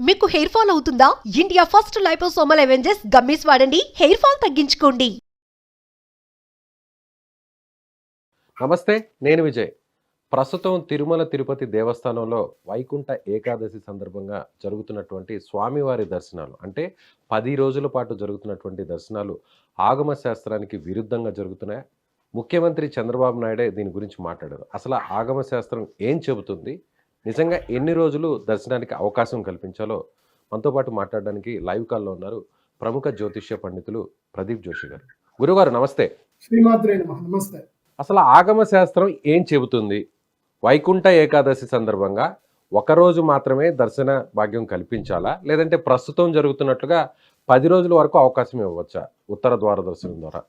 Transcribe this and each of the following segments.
మీకు hair fall అవుతుందా? India first liposomal Avengers gummies వాడండి, హెయిర్ ఫాల్ తగ్గించుకోండి. నమస్తే, నేను విజయ్. ప్రస్తుతం తిరుమల తిరుపతి దేవస్థానంలో వైకుంఠ ఏకాదశి సందర్భంగా జరుగుతున్నటువంటి స్వామివారి దర్శనాలు అంటే 10 రోజుల పాటు జరుగుతున్నటువంటి దర్శనాలు ఆగమ శాస్త్రానికి విరుద్ధంగా జరుగుతున్నాయి. ముఖ్యమంత్రి చంద్రబాబు నాయుడే దీని గురించి మాట్లాడారు. అసలు ఆగమ శాస్త్రం ఏం చెబుతుంది? నిజంగా ఎన్ని రోజులు దర్శనానికి అవకాశం కల్పించాలో మనతో పాటు మాట్లాడడానికి లైవ్ కాల్లో ఉన్నారు ప్రముఖ జ్యోతిష్య పండితులు ప్రదీప్ జోషి గారు. గురుగారు నమస్తే. శ్రీమాత్రే నమః. నమస్తే. అసలు ఆగమ శాస్త్రం ఏం చెబుతుంది? వైకుంఠ ఏకాదశి సందర్భంగా ఒకరోజు మాత్రమే దర్శన భాగ్యం కల్పించాలా, లేదంటే ప్రస్తుతం జరుగుతున్నట్లుగా 10 రోజుల వరకు అవకాశం ఇవ్వవచ్చా ఉత్తర ద్వార దర్శనం ద్వారా?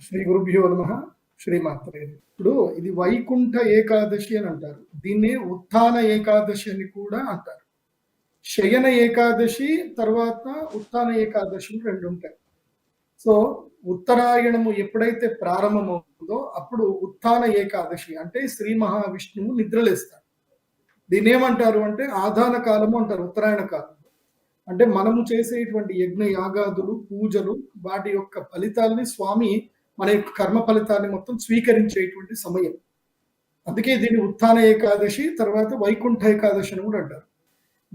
శ్రీ గురుభ్యో నమః. శ్రీమాత్రే. ఇప్పుడు ఇది వైకుంఠ ఏకాదశి అని అంటారు. దీన్ని ఉత్థాన ఏకాదశి అని కూడా అంటారు. శయన ఏకాదశి తర్వాత ఉత్థాన ఏకాదశి రెండు ఉంటాయి. సో ఉత్తరాయణము ఎప్పుడైతే ప్రారంభమవుతుందో అప్పుడు ఉత్థాన ఏకాదశి అంటే శ్రీ మహావిష్ణువు నిద్రలేస్తాడు. దీన్ని ఏమంటారు అంటే ఆధాన కాలము అంటారు. ఉత్తరాయణ కాలం అంటే మనము చేసేటువంటి యజ్ఞ యాగాదులు పూజలు వాటి యొక్క ఫలితాలని స్వామి మన యొక్క కర్మ ఫలితాన్ని మొత్తం స్వీకరించేటువంటి సమయం. అందుకే దీన్ని ఉత్థాన ఏకాదశి తర్వాత వైకుంఠ ఏకాదశి అని కూడా అంటారు.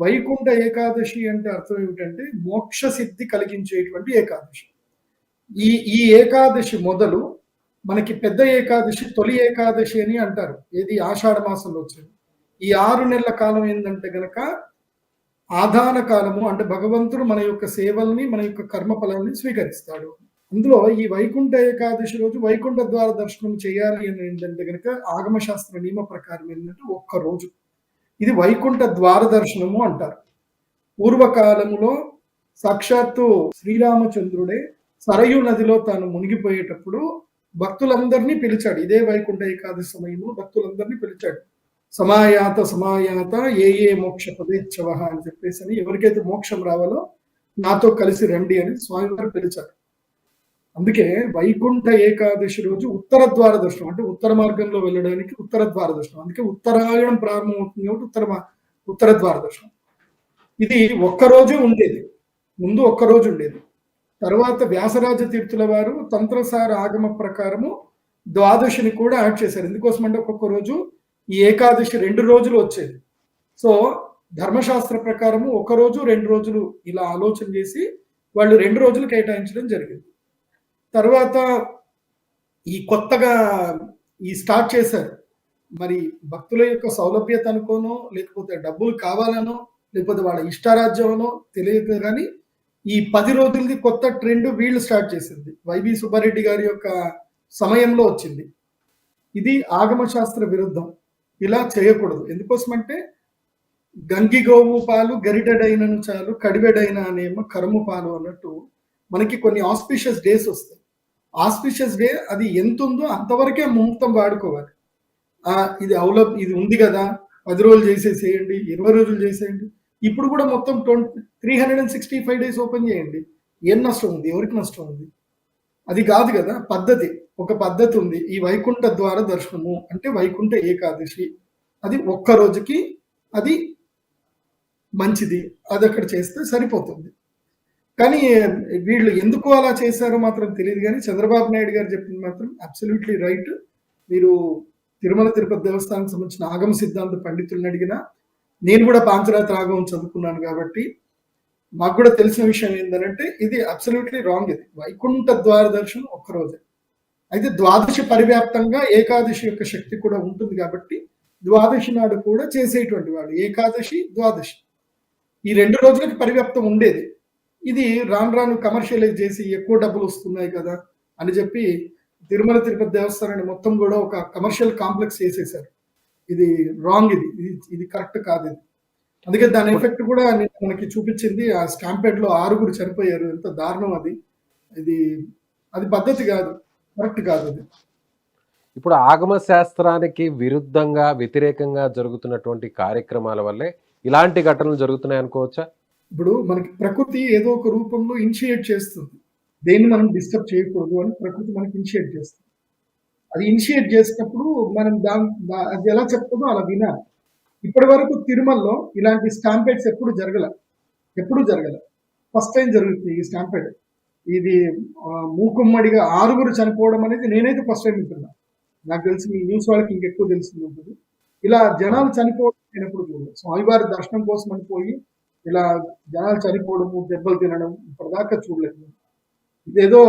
వైకుంఠ ఏకాదశి అంటే అర్థం ఏమిటంటే మోక్ష సిద్ధి కలిగించేటువంటి ఏకాదశి. ఈ ఏకాదశి మొదలు మనకి పెద్ద ఏకాదశి తొలి ఏకాదశి అని అంటారు. ఏది ఆషాఢ మాసంలో వచ్చేది. ఈ 6 నెలల కాలం ఏంటంటే గనక ఆధాన కాలము అంటే భగవంతుడు మన యొక్క సేవల్ని మన యొక్క కర్మ ఫలాన్ని స్వీకరిస్తాడు. అందులో ఈ వైకుంఠ ఏకాదశి రోజు వైకుంఠ ద్వార దర్శనం చేయాలి అని ఏంటంటే గనక ఆగమశాస్త్ర నియమ ప్రకారం ఏంటంటే ఒక్క రోజు ఇది వైకుంఠ ద్వార దర్శనము అంటారు. పూర్వకాలములో సాక్షాత్తు శ్రీరామచంద్రుడే సరయు నదిలో తాను మునిగిపోయేటప్పుడు భక్తులందరినీ పిలిచాడు. ఇదే వైకుంఠ ఏకాదశి సమయంలో భక్తులందరినీ పిలిచాడు. సమాయాత సమాయాత ఏ మోక్ష పదేచ్ఛవ అని చెప్పేసి అని ఎవరికైతే మోక్షం రావాలో నాతో కలిసి రండి అని స్వామివారు పిలిచారు. అందుకే వైకుంఠ ఏకాదశి రోజు ఉత్తర ద్వార దర్శనం అంటే ఉత్తర మార్గంలో వెళ్ళడానికి ఉత్తర ద్వార దర్శనం. అందుకే ఉత్తరాయణం ప్రారంభమవుతుంది కాబట్టి ఉత్తర ద్వార దర్శనం. ఇది ఒక్కరోజు ఉండేది. ముందు ఒక్కరోజు ఉండేది. తర్వాత వ్యాసరాజ తీర్థుల వారు తంత్రసార ఆగమ ప్రకారము ద్వాదశిని కూడా యాడ్ చేశారు. ఎందుకోసం అంటే ఒక్కొక్క రోజు ఈ ఏకాదశి 2 రోజులు వచ్చేది. సో ధర్మశాస్త్ర ప్రకారము 1 రోజు 2 రోజులు ఇలా ఆలోచన చేసి వాళ్ళు 2 రోజులు కేటాయించడం జరిగింది. తర్వాత ఈ కొత్తగా స్టార్ట్ చేశారు. మరి భక్తుల యొక్క సౌలభ్యత అనుకోనో లేకపోతే డబ్బులు కావాలనో లేకపోతే వాళ్ళ ఇష్టారాజ్యమనో తెలియదు కానీ ఈ 10 రోజులది కొత్త ట్రెండ్ వీళ్ళు స్టార్ట్ చేసింది. వైవి సుబ్బారెడ్డి గారి యొక్క సమయంలో వచ్చింది. ఇది ఆగమ శాస్త్ర విరుద్ధం. ఇలా చేయకూడదు. ఎందుకోసమంటే గంగి గోవు పాలు గరిటెడైనను చాలు కడివెడైన అనేమో కరుము పాలు అన్నట్టు మనకి కొన్ని ఆస్పిషియస్ డేస్ వస్తాయి. ఆస్పిషియస్ డే అది ఎంత ఉందో అంతవరకే ముహూర్తం వాడుకోవాలి. ఇది ఉంది కదా 10 రోజులు చేసేసేయండి, 20 రోజులు చేసేయండి. ఇప్పుడు కూడా మొత్తం 365 డేస్ ఓపెన్ చేయండి. ఏం నష్టం ఉంది? ఎవరికి నష్టం ఉంది? అది కాదు కదా పద్ధతి. ఒక పద్ధతి ఉంది. ఈ వైకుంఠ ద్వార దర్శనము అంటే వైకుంఠ ఏకాదశి అది ఒక్క రోజుకి అది మంచిది. అది అక్కడ చేస్తే సరిపోతుంది. కానీ వీళ్ళు ఎందుకు అలా చేశారో మాత్రం తెలియదు. కానీ చంద్రబాబు నాయుడు గారు చెప్పింది మాత్రం అబ్సల్యూట్లీ రైట్. మీరు తిరుమల తిరుపతి దేవస్థానానికి సంబంధించిన ఆగమ సిద్ధాంత పండితులను అడిగినా నేను కూడా పాంచరాత్ర ఆగమం చదువుకున్నాను కాబట్టి మాకు కూడా తెలిసిన విషయం ఏంటంటే ఇది అబ్సల్యూట్లీ రాంగ్. ఇది వైకుంఠ ద్వార దర్శనం ఒక్కరోజే. అయితే ద్వాదశి పరివ్యాప్తంగా ఏకాదశి యొక్క శక్తి కూడా ఉంటుంది కాబట్టి ద్వాదశి నాడు కూడా చేసేటువంటి వాడు ఏకాదశి ద్వాదశి ఈ 2 రోజులకి పరివ్యాప్తం ఉండేది. ఇది రాను రాను కమర్షియలైజ్ చేసి ఎక్కువ డబ్బులు వస్తున్నాయి కదా అని చెప్పి తిరుమల తిరుపతి దేవస్థానాన్ని మొత్తం కూడా ఒక కమర్షియల్ కాంప్లెక్స్ చేసేసారు. ఇది రాంగ్. ఇది కరెక్ట్ కాదు. ఇది అందుకే దాని ఎఫెక్ట్ కూడా మనకి చూపించింది. ఆ స్టాంపేడ్ లో 6 చనిపోయారు. ఎంత దారుణం అది. అది పద్ధతి కాదు, కరెక్ట్ కాదు. అది ఇప్పుడు ఆగమ శాస్త్రానికి విరుద్ధంగా వ్యతిరేకంగా జరుగుతున్నటువంటి కార్యక్రమాల వల్లే ఇలాంటి ఘటనలు జరుగుతున్నాయి అనుకోవచ్చా? ఇప్పుడు మనకి ప్రకృతి ఏదో ఒక రూపంలో ఇనిషియేట్ చేస్తుంది. దేన్ని మనం డిస్టర్బ్ చేయకూడదు అని ప్రకృతి మనకి ఇనిషియేట్ చేస్తుంది. అది ఇనిషియేట్ చేసినప్పుడు మనం అది ఎలా చెప్తుందో అలా వినాలి. ఇప్పటి వరకు తిరుమలలో ఇలాంటి స్టాంపేడ్స్ ఎప్పుడు జరగల. ఫస్ట్ టైం జరుగుతుంది ఈ స్టాంపేడ్. ఇది మూకుమ్మడిగా 6 చనిపోవడం అనేది నేనైతే ఫస్ట్ టైం వింటున్నా. నాకు తెలిసి మీ న్యూస్ వాళ్ళకి ఇంకెక్కువ తెలిసి ఉంటుంది. ఇలా జనాలు చనిపోవడం నేను ఎప్పుడు చూడలేదు. స్వామివారి దర్శనం కోసం అని పోయి ఇలా జనాలు చనిపోవడము, దెబ్బలు తినడం ఇప్పటిదాకా చూడలేదు. ఇదేదో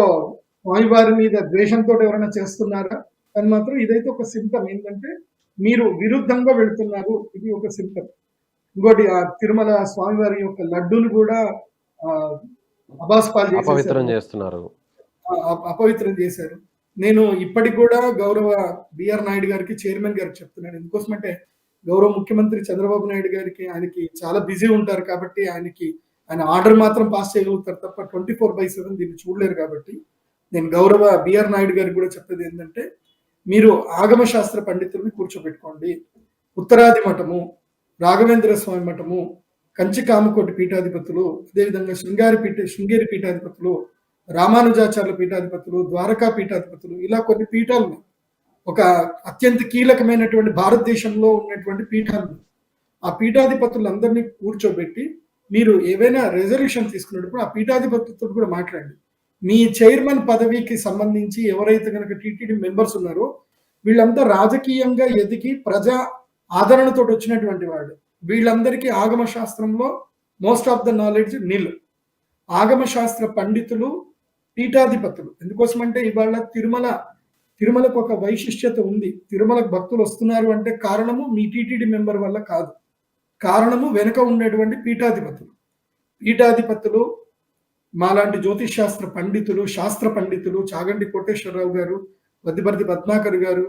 స్వామివారి మీద ద్వేషంతో ఎవరైనా చేస్తున్నారా అని మాత్రం ఇదైతే ఒక సింప్టమ్. ఏంటంటే మీరు విరుద్ధంగా వెళ్తున్నారు, ఇది ఒక సింప్టమ్. ఇంకోటి ఆ తిరుమల స్వామివారి యొక్క లడ్డూలు కూడా అబాస్పాలు అపవిత్రం చేస్తున్నారు, అపవిత్రం చేశారు. నేను ఇప్పటికి కూడా గౌరవ బిఆర్ నాయుడు గారికి, చైర్మన్ గారికి చెప్తున్నాను. ఎందుకోసమంటే గౌరవ ముఖ్యమంత్రి చంద్రబాబు నాయుడు గారికి, ఆయనకి చాలా బిజీ ఉంటారు కాబట్టి ఆయన ఆర్డర్ మాత్రం పాస్ చేయగలుగుతారు తప్ప 24/7 దీన్ని చూడలేరు. కాబట్టి నేను గౌరవ బిఆర్ నాయుడు గారికి కూడా చెప్పేది ఏంటంటే, మీరు ఆగమ శాస్త్ర పండితుల్ని కూర్చోబెట్టుకోండి. ఉత్తరాది మఠము, రాఘవేంద్ర స్వామి మఠము, కంచి కామకోటి పీఠాధిపతులు, అదేవిధంగా శృంగేరి పీఠాధిపతులు, రామానుజాచార్యుల పీఠాధిపతులు, ద్వారకా పీఠాధిపతులు, ఇలా కొన్ని పీఠాలు, ఒక అత్యంత కీలకమైనటువంటి భారతదేశంలో ఉన్నటువంటి పీఠాలు. ఆ పీఠాధిపతులందరినీ కూర్చోబెట్టి మీరు ఏవైనా రెజల్యూషన్ తీసుకున్నప్పుడు ఆ పీఠాధిపతులతో కూడా మాట్లాడండి. మీ చైర్మన్ పదవికి సంబంధించి ఎవరైతే కనుక టీటీడీ మెంబర్స్ ఉన్నారో వీళ్ళంతా రాజకీయంగా ఎదిగి ప్రజా ఆదరణతో వచ్చినటువంటి వాళ్ళు. వీళ్ళందరికీ ఆగమ శాస్త్రంలో మోస్ట్ ఆఫ్ ద నాలెడ్జ్ నిల్. ఆగమ శాస్త్ర పండితులు, పీఠాధిపతులు. ఎందుకోసమంటే ఇవాళ తిరుమలకు ఒక వైశిష్ట్యత ఉంది. తిరుమలకు భక్తులు వస్తున్నారు అంటే కారణము మీ టీటీడీ మెంబర్ వల్ల కాదు, కారణము వెనుక ఉండేటువంటి పీఠాధిపతులు మాలాంటి జ్యోతిష్ శాస్త్ర పండితులు, శాస్త్ర పండితులు, చాగంటి కోటేశ్వరరావు గారు, వద్దిపర్తి పద్మాకర్ గారు,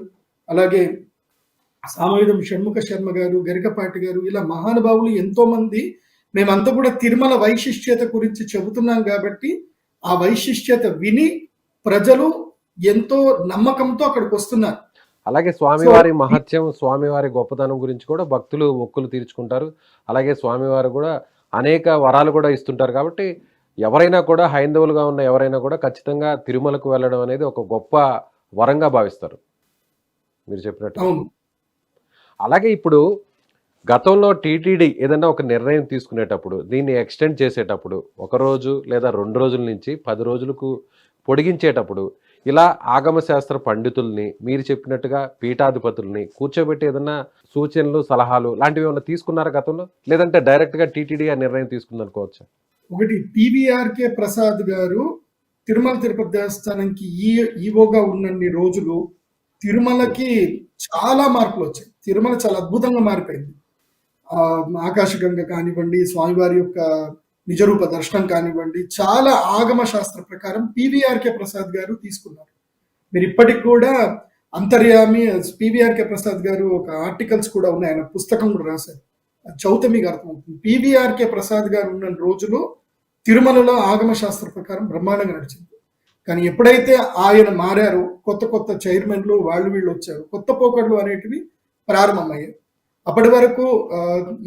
అలాగే సామవేదం షణ్ముఖ శర్మ గారు, గరికపాటి గారు, ఇలా మహానుభావులు ఎంతో మంది. మేమంతా కూడా తిరుమల వైశిష్ట్యత గురించి చెబుతున్నాం కాబట్టి ఆ వైశిష్ట్యత విని ప్రజలు ఎంతో నమ్మకంతో అక్కడికి వస్తున్నారు. అలాగే స్వామివారి మహత్యం, స్వామివారి గొప్పతనం గురించి కూడా భక్తులు మొక్కులు తీర్చుకుంటారు. అలాగే స్వామివారు కూడా అనేక వరాలు కూడా ఇస్తుంటారు. కాబట్టి ఎవరైనా కూడా, హైందవులుగా ఉన్న ఎవరైనా కూడా ఖచ్చితంగా తిరుమలకు వెళ్ళడం అనేది ఒక గొప్ప వరంగా భావిస్తారు మీరు చెప్పినట్టు. అలాగే ఇప్పుడు గతంలో టీటీడీ ఏదైనా ఒక నిర్ణయం తీసుకునేటప్పుడు, దీన్ని ఎక్స్టెండ్ చేసేటప్పుడు 1 రోజు లేదా 2 రోజుల నుంచి 10 రోజులకు పొడిగించేటప్పుడు ఇలా ఆగమ శాస్త్ర పండితుల్ని, మీరు చెప్పినట్టుగా పీఠాధిపతుల్ని కూర్చోబెట్టి ఏదన్నా సూచనలు, సలహాలు లాంటివి ఏమైనా తీసుకున్నారా గతంలో? లేదంటే డైరెక్ట్గా టీటీడీ ఆ నిర్ణయం తీసుకుందనుకోవచ్చా? ఒకటి, పివిఆర్కే ప్రసాద్ గారు తిరుమల తిరుపతి దేవస్థానంకి ఈవోగా ఉన్నన్ని రోజులు తిరుమలకి చాలా మార్పులు వచ్చాయి. తిరుమల చాలా అద్భుతంగా మారిపోయింది. ఆకాశగంగ కానివ్వండి, స్వామివారి యొక్క నిజరూప దర్శనం కానివ్వండి, చాలా ఆగమ శాస్త్ర ప్రకారం పివిఆర్కే ప్రసాద్ గారు తీసుకున్నారు. మీరు ఇప్పటికి కూడా అంతర్యామి పివిఆర్కే ప్రసాద్ గారు ఒక ఆర్టికల్స్ కూడా ఉన్నాయి, ఆయన పుస్తకం కూడా రాశారు. చౌత మీకు అర్థమవుతుంది. పివిఆర్కే ప్రసాద్ గారు ఉన్న రోజులు తిరుమలలో ఆగమ శాస్త్ర ప్రకారం బ్రహ్మాండంగా నడిచింది. కానీ ఎప్పుడైతే ఆయన మారారో, కొత్త చైర్మన్లు వీళ్ళు వచ్చారు, కొత్త పోకడ్లు అనేటివి ప్రారంభమయ్యాయి. అప్పటి వరకు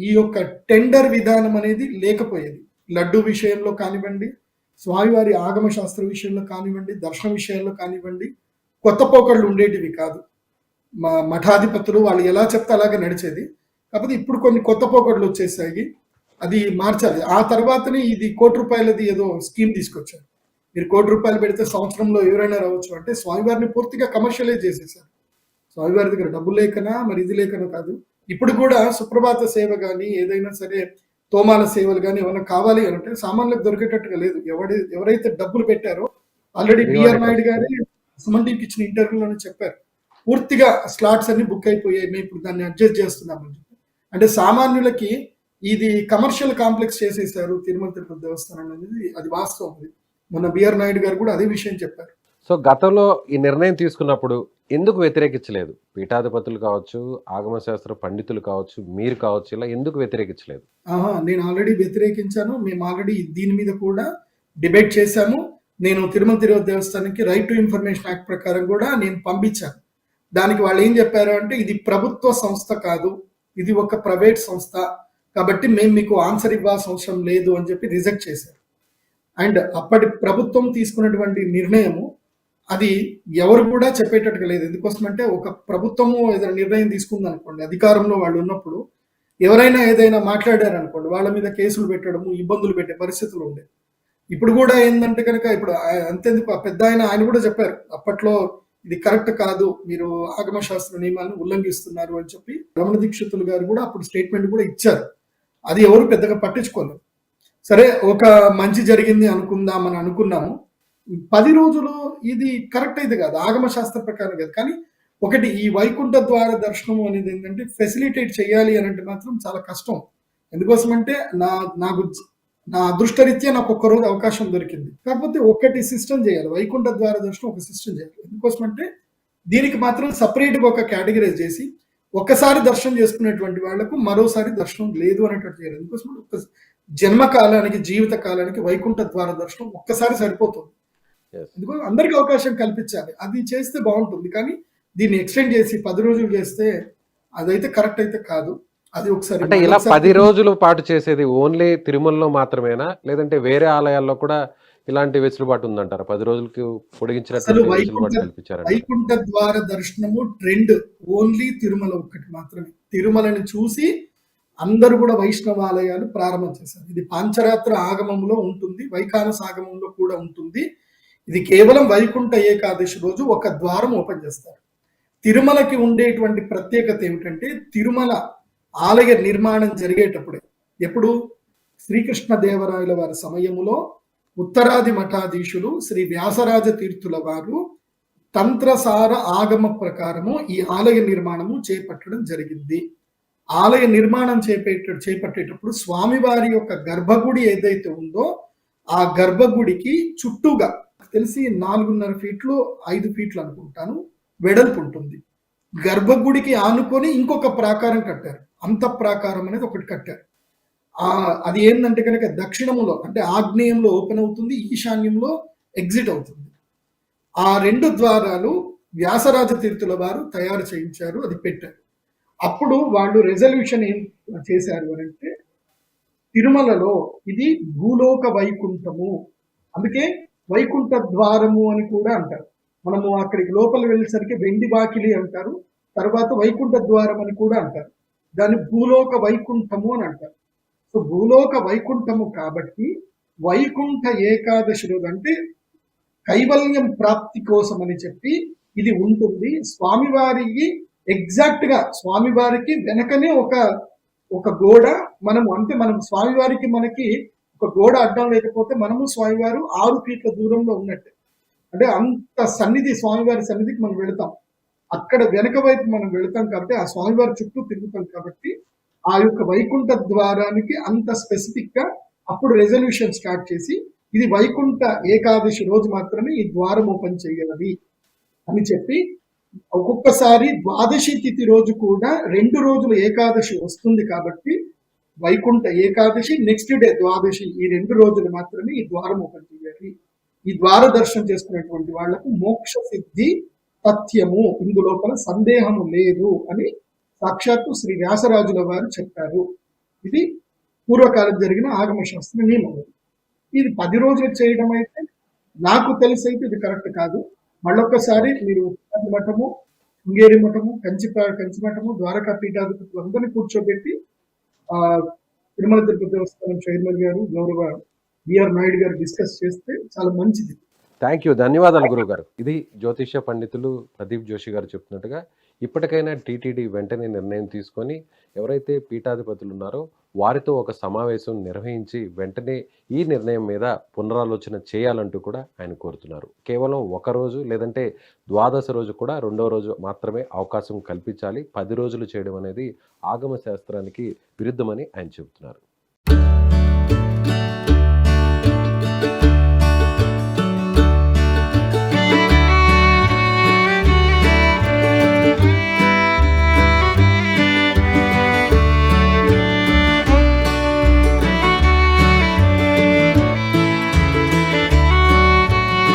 ఈ యొక్క టెండర్ విధానం అనేది లేకపోయేది. లడ్డు విషయంలో కానివ్వండి, స్వామివారి ఆగమ శాస్త్ర విషయంలో కానివ్వండి, దర్శన విషయంలో కానివ్వండి, కొత్త పోకడ్లు ఉండేటివి కాదు. మఠాధిపతులు వాళ్ళు ఎలా చెప్తే అలాగే నడిచేది. కాకపోతే ఇప్పుడు కొన్ని కొత్త పోకడ్లు వచ్చేసాయి, అది మార్చాలి. ఆ తర్వాతనే ఇది ₹1,00,00,000 ఏదో స్కీమ్ తీసుకొచ్చారు. మీరు ₹1,00,00,000 పెడితే సంవత్సరంలో ఎవరైనా రావచ్చు అంటే స్వామివారిని పూర్తిగా కమర్షియలైజ్ చేసేసారు. స్వామివారి దగ్గర డబ్బులు లేకనా, మరి ఇది లేకనా కాదు. ఇప్పుడు కూడా సుప్రభాత సేవ కానీ, ఏదైనా సరే తోమాల సేవలు కానీ ఏమైనా కావాలి అంటే సామాన్యులకు దొరికేటట్టుగా లేదు. ఎవరైతే డబ్బులు పెట్టారో, ఆల్రెడీ బిఆర్ నాయుడు గారి సుమన్ టీవీకి ఇచ్చిన ఇంటర్వ్యూలోనే చెప్పారు, పూర్తిగా స్లాట్స్ అన్ని బుక్ అయిపోయాయి, మేము ఇప్పుడు దాన్ని అడ్జస్ట్ చేస్తున్నామని చెప్పి. అంటే సామాన్యులకి ఇది కమర్షియల్ కాంప్లెక్స్ చేసేసారు తిరుమల తిరుపతి దేవస్థానం అనేది, అది వాస్తవం. మొన్న బిఆర్ నాయుడు గారు కూడా అదే విషయం చెప్పారు. సో గతంలో ఈ నిర్ణయం తీసుకున్నప్పుడు ఎందుకు వ్యతిరేకించలేదు? పీఠాధిపతులు కావచ్చు, ఆగమ శాస్త్ర పండితులు కావచ్చు, మీరు కావచ్చు, ఇలా ఎందుకు వ్యతిరేకించలేదు? నేను ఆల్రెడీ వ్యతిరేకించాను. మేము ఆల్రెడీ దీని మీద కూడా డిబేట్ చేశాము. నేను తిరుమల తిరుపతి దేవస్థానానికి రైట్ టు ఇన్ఫర్మేషన్ యాక్ట్ ప్రకారం కూడా నేను పంపించాను. దానికి వాళ్ళు ఏం చెప్పారు అంటే, ఇది ప్రభుత్వ సంస్థ కాదు, ఇది ఒక ప్రైవేట్ సంస్థ, కాబట్టి మేము మీకు ఆన్సర్ ఇవ్వాల్సిన అవసరం లేదు అని చెప్పి రిజెక్ట్ చేశారు. అండ్ అప్పటి ప్రభుత్వం తీసుకున్నటువంటి నిర్ణయము అది ఎవరు కూడా చెప్పేటట్టుగా లేదు. ఎందుకోసమంటే ఒక ప్రభుత్వము ఏదైనా నిర్ణయం తీసుకుంది అనుకోండి, అధికారంలో వాళ్ళు ఉన్నప్పుడు ఎవరైనా ఏదైనా మాట్లాడారనుకోండి, వాళ్ళ మీద కేసులు పెట్టడము, ఇబ్బందులు పెట్టే పరిస్థితులు ఉండేవి. ఇప్పుడు కూడా ఏందంటే కనుక ఇప్పుడు అంతెందుకు ఆ పెద్దాయన ఆయన కూడా చెప్పారు. అప్పట్లో ఇది కరెక్ట్ కాదు. మీరు ఆగమ శాస్త్ర నియమాలను ఉల్లంఘిస్తున్నారు అని చెప్పి రమణ దీక్షితులు గారు కూడా అప్పుడు స్టేట్మెంట్ కూడా ఇచ్చారు. అది ఎవరు పెద్దగా పట్టించుకోలేదు. సరే ఒక మంచి జరిగింది అనుకుందామని అనుకున్నాము. 10 రోజులు ఇది కరెక్ట్ అయితే కాదు. ఆగమ శాస్త్ర ప్రకారం కాదు. కానీ ఒకటి ఈ వైకుంఠ ద్వార దర్శనం అనేది ఏంటంటే ఫెసిలిటేట్ చేయాలి అని అంటే మాత్రం చాలా కష్టం. ఎందుకోసమంటే నాకు నా అదృష్టరీత్యా నాకు ఒక్క రోజు అవకాశం దొరికింది. కాకపోతే ఒకటి సిస్టమ్ చేయాలి. వైకుంఠ ద్వార దర్శనం ఒక సిస్టమ్ చేయాలి. ఎందుకోసమంటే దీనికి మాత్రం సపరేట్గా ఒక కేటగిరైజ్ చేసి ఒక్కసారి దర్శనం చేసుకునేటువంటి వాళ్లకు మరోసారి దర్శనం లేదు అనేటువంటి చేయాలి. ఎందుకోసం ఒక జన్మ కాలానికి జీవిత కాలానికి వైకుంఠ ద్వార దర్శనం ఒక్కసారి సరిపోతుంది. ఎందుకంటే అందరికి అవకాశం కల్పించాలి. అది చేస్తే బాగుంటుంది. కానీ దీన్ని ఎక్స్టెండ్ చేసి 10 రోజులు చేస్తే అదైతే కరెక్ట్ అయితే కాదు. అది ఒకసారి అంటే ఇలా 10 రోజుల పాటు చేసేది ఓన్లీ తిరుమలలో మాత్రమేనా, లేదంటే వేరే ఆలయాల్లో కూడా ఇలాంటి వెసులుబాటు ఉందంటారా? 10 రోజులకి పొడిగించినట్టు వెసులుబాటు కల్పించారు. వైకుంఠ ద్వార దర్శనము ట్రెండ్ ఓన్లీ తిరుమల ఒక్కటి మాత్రమే. తిరుమలని చూసి అందరూ కూడా వైష్ణవాలయాలు ప్రారంభం చేశారు. ఇది పాంచరాత్ర ఆగమంలో ఉంటుంది, వైఖానస ఆగమంలో కూడా ఉంటుంది. ఇది కేవలం వైకుంఠ ఏకాదశి రోజు ఒక ద్వారం ఓపెన్ చేస్తారు. తిరుమలకి ఉండేటువంటి ప్రత్యేకత ఏమిటంటే తిరుమల ఆలయ నిర్మాణం జరిగేటప్పుడే ఎప్పుడు శ్రీకృష్ణదేవరాయల వారి సమయములో ఉత్తరాది మఠాధీశులు శ్రీ వ్యాసరాజ తీర్థుల వారు తంత్రసార ఆగమ ప్రకారము ఈ ఆలయ నిర్మాణము చేపట్టడం జరిగింది. ఆలయ నిర్మాణం చేపట్టేటప్పుడు స్వామివారి యొక్క గర్భగుడి ఏదైతే ఉందో ఆ గర్భగుడికి చుట్టూగా తెలిసి 4.5 ఫీట్లు 5 ఫీట్లు అనుకుంటాను వెడల్పు ఉంటుంది. గర్భగుడికి ఆనుకొని ఇంకొక ప్రాకారం కట్టారు. అంత ప్రాకారం అనేది ఒకటి కట్టారు. అది ఏంటంటే కనుక దక్షిణములో అంటే ఆగ్నేయంలో ఓపెన్ అవుతుంది, ఈశాన్యంలో ఎగ్జిట్ అవుతుంది. ఆ 2 ద్వారాలు వ్యాసరాజ తీర్థుల వారు తయారు చేయించారు, అది పెట్టారు. అప్పుడు వాళ్ళు రెజల్యూషన్ ఏం చేశారు అంటే తిరుమలలో ఇది భూలోక వైకుంఠము, అందుకే వైకుంఠ ద్వారము అని కూడా అంటారు. మనము అక్కడికి లోపల వెళ్ళేసరికి వెండి వాకిలి అంటారు, తర్వాత వైకుంఠ ద్వారం అని కూడా అంటారు. దాన్ని భూలోక వైకుంఠము అని అంటారు. సో భూలోక వైకుంఠము కాబట్టి వైకుంఠ ఏకాదశి రోజు అంటే కైవల్యం ప్రాప్తి కోసం అని చెప్పి ఇది ఉంటుంది. స్వామివారికి ఎగ్జాక్ట్ గా స్వామివారికి వెనకనే ఒక గోడ మనము అంటే మనం స్వామివారికి మనకి ఒక గోడ అడ్డం లేకపోతే మనము స్వామివారు 6 ఫీట్ల దూరంలో ఉన్నట్టే. అంటే అంత సన్నిధి స్వామివారి సన్నిధికి మనం వెళతాం. అక్కడ వెనక వైపు మనం వెళతాం కాబట్టి ఆ స్వామివారి చుట్టూ తిరుగుతాం కాబట్టి ఆ యొక్క వైకుంఠ ద్వారానికి అంత స్పెసిఫిక్ గా అప్పుడు రెజల్యూషన్ స్టార్ట్ చేసి ఇది వైకుంఠ ఏకాదశి రోజు మాత్రమే ఈ ద్వారం ఓపెన్ చేయాలి అని చెప్పి ఒక్కొక్కసారి ద్వాదశి తిథి రోజు కూడా 2 రోజులు ఏకాదశి వస్తుంది కాబట్టి వైకుంఠ ఏకాదశి నెక్స్ట్ డే ద్వాదశి ఈ 2 రోజులు మాత్రమే ఈ ద్వారం ఓపెన్ చేయాలి. ఈ ద్వార దర్శనం చేసుకునేటువంటి వాళ్లకు మోక్ష సిద్ధి తథ్యము, ఇందులోపల సందేహము లేదు అని సాక్షాత్తు శ్రీ వ్యాసరాజుల వారు చెప్పారు. ఇది పూర్వకాలం జరిగిన ఆగమ శాస్త్ర నియమం. ఇది 10 రోజులు చేయడం అయితే నాకు తెలిసి అయితే ఇది కరెక్ట్ కాదు. మళ్ళొక్కసారి మీరు ఉత్తరాది మఠము, శృంగేరి మఠము, కంచి మఠము, ద్వారకా పీఠాధిపతులు అందరినీ కూర్చోబెట్టి తిరుమల తిరుపతి దేవస్థానం చైర్మన్ గారు గౌరవ బిఆర్ నాయుడు గారు డిస్కస్ చేస్తే చాలా మంచిది. థ్యాంక్ యూ, ధన్యవాదాలు గురువు గారు. ఇది జ్యోతిష పండితులు ప్రదీప్ జోషి గారు చెప్తున్నట్టుగా ఇప్పటికైనా టీటీడీ వెంటనే నిర్ణయం తీసుకొని ఎవరైతే పీఠాధిపతులు ఉన్నారో వారితో ఒక సమావేశం నిర్వహించి వెంటనే ఈ నిర్ణయం మీద పునరాలోచన చేయాలంటూ కూడా ఆయన కోరుతున్నారు. కేవలం 1 రోజు లేదంటే ద్వాదశ రోజు కూడా 2వ రోజు మాత్రమే అవకాశం కల్పించాలి. 10 రోజులు చేయడం అనేది ఆగమ శాస్త్రానికి విరుద్ధమని ఆయన చెబుతున్నారు.